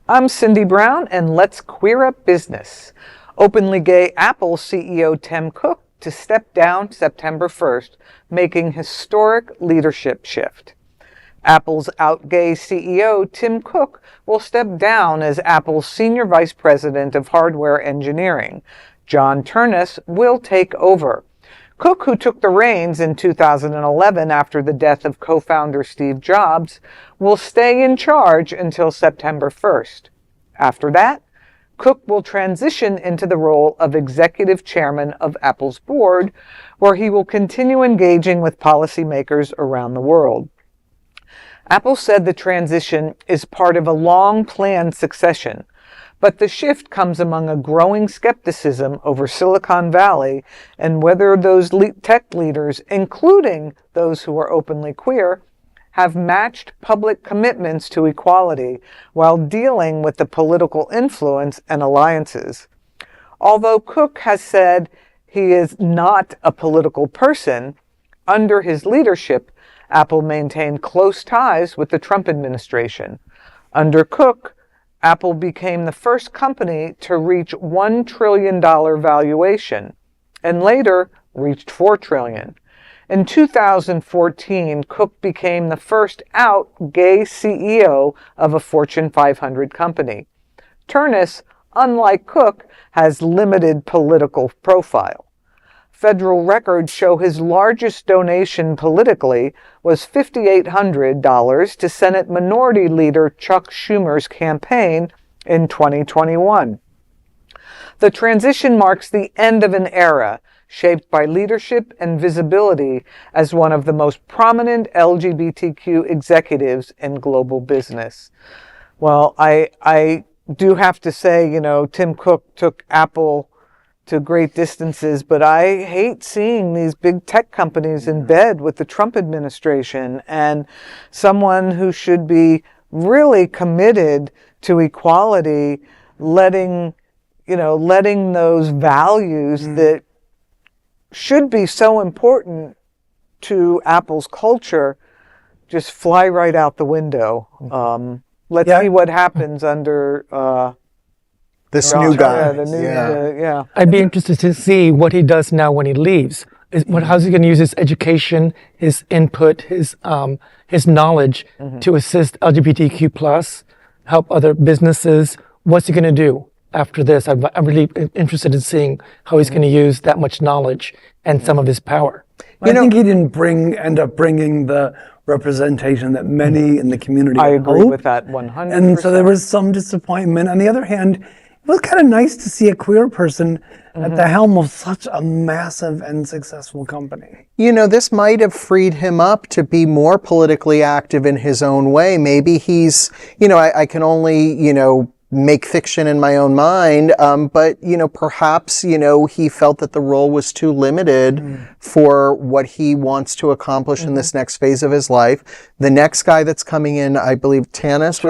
I'm Cindy Brown, and let's queer up business. Openly gay Apple CEO Tim Cook to step down September 1st, making historic leadership shift. Apple's out gay CEO Tim Cook will step down as Apple's Senior Vice President of Hardware Engineering. John Ternus will take over. Cook, who took the reins in 2011 after the death of co-founder Steve Jobs, will stay in charge until September 1st. After that, Cook will transition into the role of executive chairman of Apple's board, where he will continue engaging with policymakers around the world. Apple said the transition is part of a long-planned succession, but the shift comes among a growing skepticism over Silicon Valley and whether those tech leaders, including those who are openly queer, have matched public commitments to equality while dealing with the political influence and alliances. Although Cook has said he is not a political person, under his leadership, Apple maintained close ties with the Trump administration. Under Cook, Apple became the first company to reach $1 trillion valuation, and later reached $4 trillion. In 2014, Cook became the first out gay CEO of a Fortune 500 company. Ternus, unlike Cook, has limited political profile. Federal records show his largest donation politically was $5,800 to Senate Minority Leader Chuck Schumer's campaign in 2021. The transition marks the end of an era shaped by leadership and visibility as one of the most prominent LGBTQ executives in global business. Well, I do have to say, Tim Cook took Apple to great distances, but I hate seeing these big tech companies in bed with the Trump administration, and someone who should be really committed to equality, letting those values that should be so important to Apple's culture just fly right out the window. Let's see what happens under this new guy. I'd be interested to see what he does now when he leaves. How's he going to use his education, his input, his knowledge to assist LGBTQ plus, help other businesses? What's he going to do after this? I'm really interested in seeing how he's going to use that much knowledge and some of his power. I think he didn't end up bringing the representation that many in the community I agree hoped. With that 100%. And so there was some disappointment. On the other hand, it was kind of nice to see a queer person at the helm of such a massive and successful company. This might have freed him up to be more politically active in his own way. Maybe he's, I can only, make fiction in my own mind, but perhaps he felt that the role was too limited for what he wants to accomplish in this next phase of his life. The next guy that's coming in, I believe Ternus,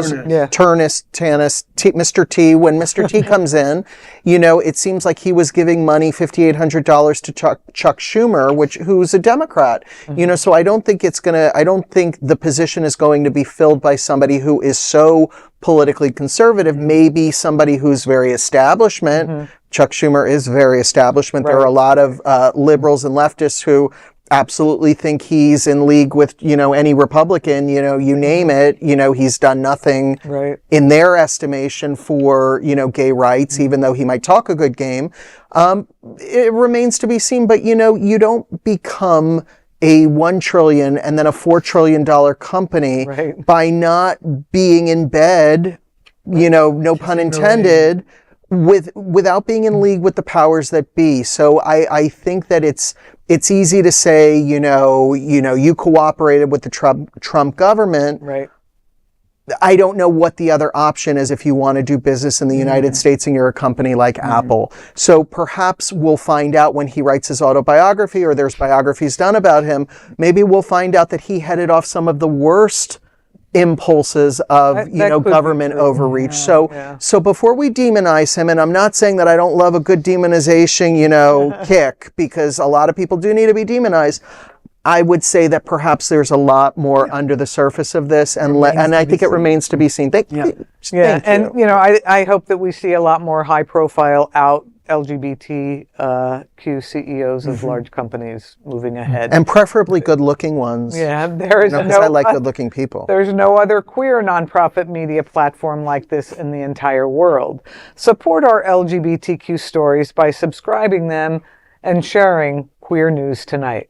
Mr. T. When Mr. T comes in, it seems like he was giving money, $5,800 to Chuck Schumer, who's a Democrat. So I don't think the position is going to be filled by somebody who is so politically conservative, maybe somebody who's very establishment. Chuck Schumer is very establishment. Right. There are a lot of liberals and leftists who absolutely think he's in league with, any Republican, you name it, he's done nothing in their estimation for, gay rights, even though he might talk a good game. It remains to be seen, but, you don't become a $1 trillion and then a $4 trillion company by not being in bed, no pun intended, without being in league with the powers that be. So I think that it's easy to say, you cooperated with the Trump government. Right. I don't know what the other option is if you want to do business in the United States and you're a company like Apple. So perhaps we'll find out when he writes his autobiography or there's biographies done about him, maybe we'll find out that he headed off some of the worst impulses of, government overreach. So before we demonize him, and I'm not saying that I don't love a good demonization, kick, because a lot of people do need to be demonized. I would say that perhaps there's a lot more under the surface of this, and I think it remains to be seen. Thank you. Yeah, Thank you. and I hope that we see a lot more high-profile LGBTQ CEOs of large companies moving ahead. And preferably good-looking ones. Yeah, there is Because no I like good-looking people. There's no other queer nonprofit media platform like this in the entire world. Support our LGBTQ stories by subscribing them and sharing Queer News Tonight.